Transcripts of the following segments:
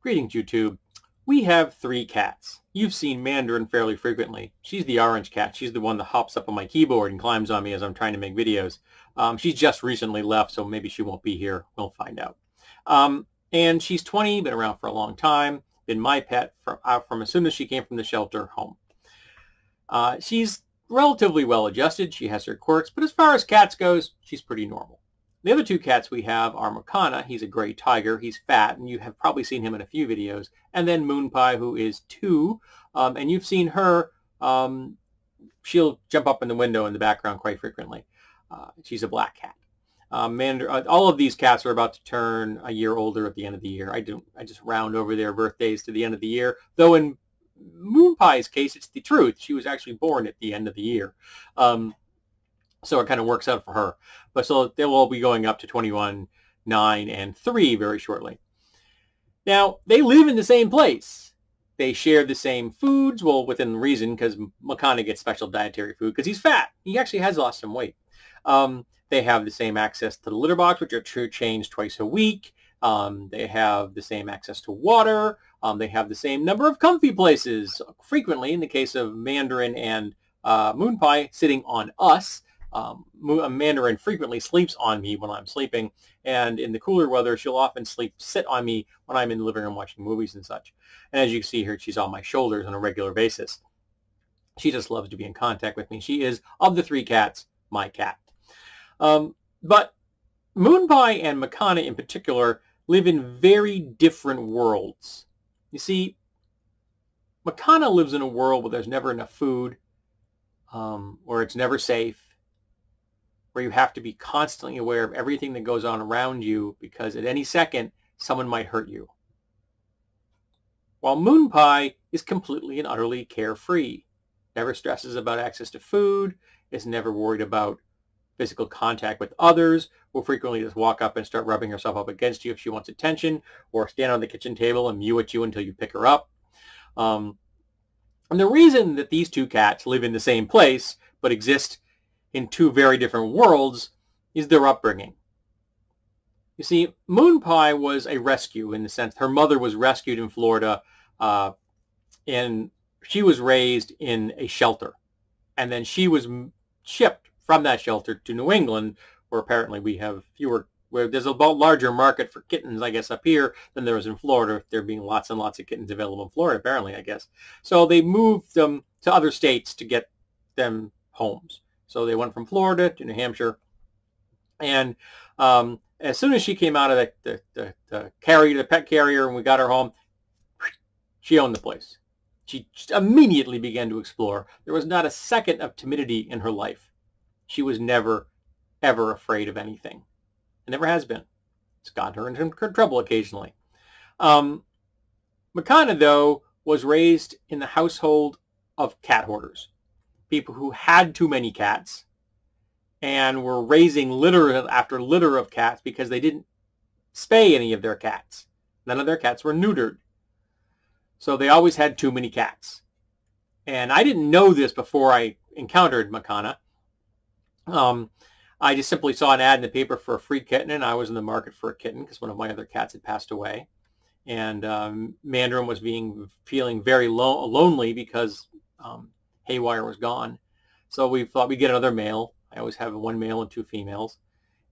Greetings, YouTube. We have 3 cats. You've seen Mandarin fairly frequently. She's the orange cat. She's the one that hops up on my keyboard and climbs on me as I'm trying to make videos. She's just recently left, so maybe she won't be here. We'll find out. And she's 20, been around for a long time, been my pet from as soon as she came from the shelter home. She's relatively well adjusted. She has her quirks, but as far as cats goes, she's pretty normal. The other 2 cats we have are Makana. He's a gray tiger. He's fat, and you have probably seen him in a few videos. And then Moon Pie, who is 2, and you've seen her. She'll jump up in the window in the background quite frequently. She's a black cat. All of these cats are about to turn a year older at the end of the year. I just round over their birthdays to the end of the year. Though in Moon Pie's case, it's the truth. She was actually born at the end of the year. So it kind of works out for her. But so they'll all be going up to 21, 9, and 3 very shortly. Now, they live in the same place. They share the same foods, well, within reason, because Makana gets special dietary food because he's fat. He actually has lost some weight. They have the same access to the litter box, which are changed twice a week. They have the same access to water. They have the same number of comfy places, frequently, in the case of Mandarin and Moon Pie, sitting on us. Mandarin frequently sleeps on me when I'm sleeping, and in the cooler weather, she'll often sit on me when I'm in the living room watching movies and such. And as you see here, she's on my shoulders on a regular basis. She just loves to be in contact with me. She is, of the 3 cats, my cat. But Moon Pie and Makana in particular live in very different worlds. You see, Makana lives in a world where there's never enough food, where it's never safe, where you have to be constantly aware of everything that goes on around you because at any second, someone might hurt you. While Moon Pie is completely and utterly carefree, never stresses about access to food, is never worried about physical contact with others, will frequently just walk up and start rubbing herself up against you if she wants attention, or stand on the kitchen table and mew at you until you pick her up. And the reason that these 2 cats live in the same place but exist in 2 very different worlds is their upbringing. You see, Moon Pie was a rescue in the sense her mother was rescued in Florida, and she was raised in a shelter. And then she was shipped from that shelter to New England, where apparently we have where there's a larger market for kittens, I guess, up here than there is in Florida, there being lots and lots of kittens available in Florida, apparently, I guess. So they moved them to other states to get them homes. So they went from Florida to New Hampshire. And as soon as she came out of the pet carrier, and we got her home, she owned the place. She immediately began to explore. There was not a second of timidity in her life. She was never, ever afraid of anything. It never has been. It's gotten her into trouble occasionally. Makana, though, was raised in the household of cat hoarders. People who had too many cats and were raising litter after litter of cats because they didn't spay any of their cats. None of their cats were neutered. So they always had too many cats. And I didn't know this before I encountered Makana. I just simply saw an ad in the paper for a free kitten, and I was in the market for a kitten because one of my other cats had passed away. And Mandarin was feeling very lonely because Haywire was gone. So we thought we'd get another male. I always have 1 male and 2 females.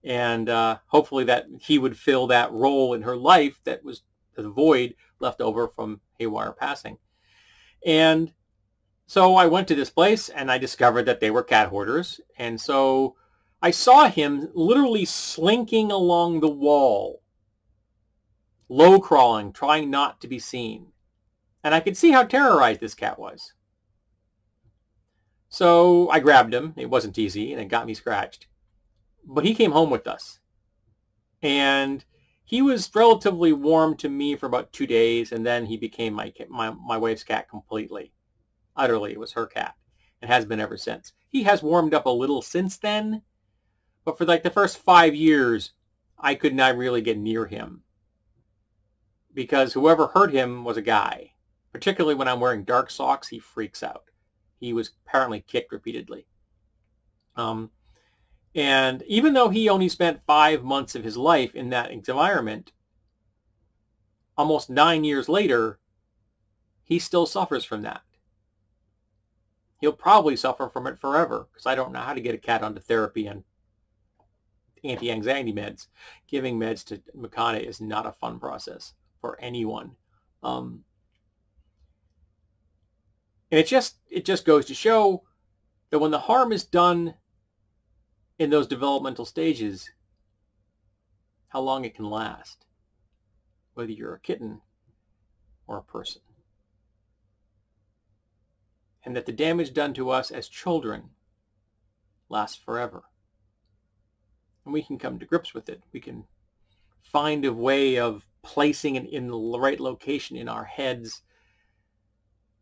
And hopefully that he would fill that role in her life that was the void left over from Haywire passing. And so I went to this place and I discovered that they were cat hoarders. And so I saw him literally slinking along the wall, low crawling, trying not to be seen. And I could see how terrorized this cat was. So I grabbed him. It wasn't easy, and it got me scratched. But he came home with us. And he was relatively warm to me for about 2 days, and then he became my wife's cat completely. Utterly, it was her cat. It has been ever since. He has warmed up a little since then, but for like the first 5 years, I could not really get near him. Because whoever hurt him was a guy. Particularly when I'm wearing dark socks, he freaks out. He was apparently kicked repeatedly. And even though he only spent 5 months of his life in that environment, almost 9 years later, he still suffers from that. He'll probably suffer from it forever, because I don't know how to get a cat onto therapy and anti-anxiety meds. Giving meds to Makana is not a fun process for anyone. And it just goes to show that when the harm is done in those developmental stages, how long it can last, whether you're a kitten or a person. And that the damage done to us as children lasts forever. And we can come to grips with it. We can find a way of placing it in the right location in our heads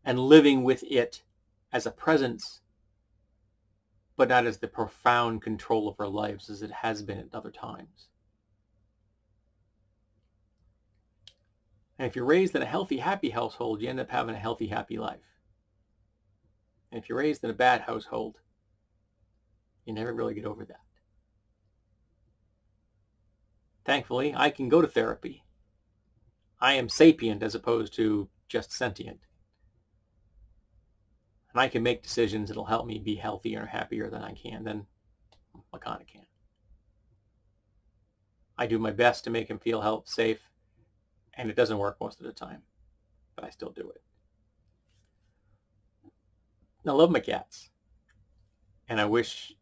and living with it as a presence, but not as the profound control of our lives as it has been at other times. And if you're raised in a healthy, happy household, you end up having a healthy, happy life. And if you're raised in a bad household, you never really get over that. Thankfully, I can go to therapy. I am sapient as opposed to just sentient. And I can make decisions that'll help me be healthier and happier than Makana can. I do my best to make him feel safe, and it doesn't work most of the time, but I still do it. I love my cats, and I wish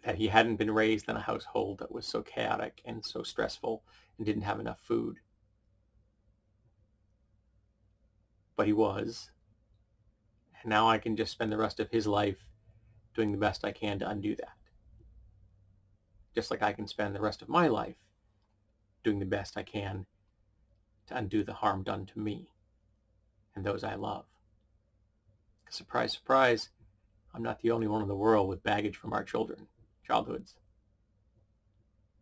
that he hadn't been raised in a household that was so chaotic and so stressful and didn't have enough food. But he was. And now I can just spend the rest of his life doing the best I can to undo that. Just like I can spend the rest of my life doing the best I can to undo the harm done to me and those I love. Surprise, surprise, I'm not the only one in the world with baggage from our childhoods.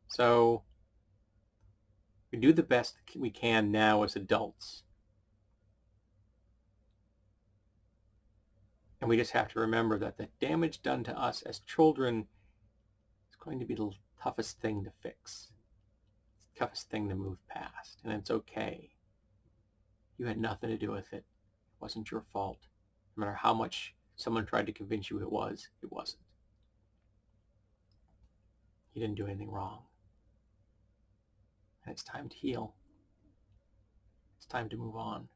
So we do the best we can now as adults. And we just have to remember that the damage done to us as children is going to be the toughest thing to fix. It's the toughest thing to move past. And it's okay. You had nothing to do with it. It wasn't your fault. No matter how much someone tried to convince you it was, it wasn't. You didn't do anything wrong. And it's time to heal. It's time to move on.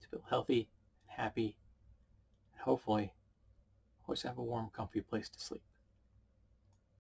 To feel healthy and happy. And hopefully, always have a warm, comfy place to sleep.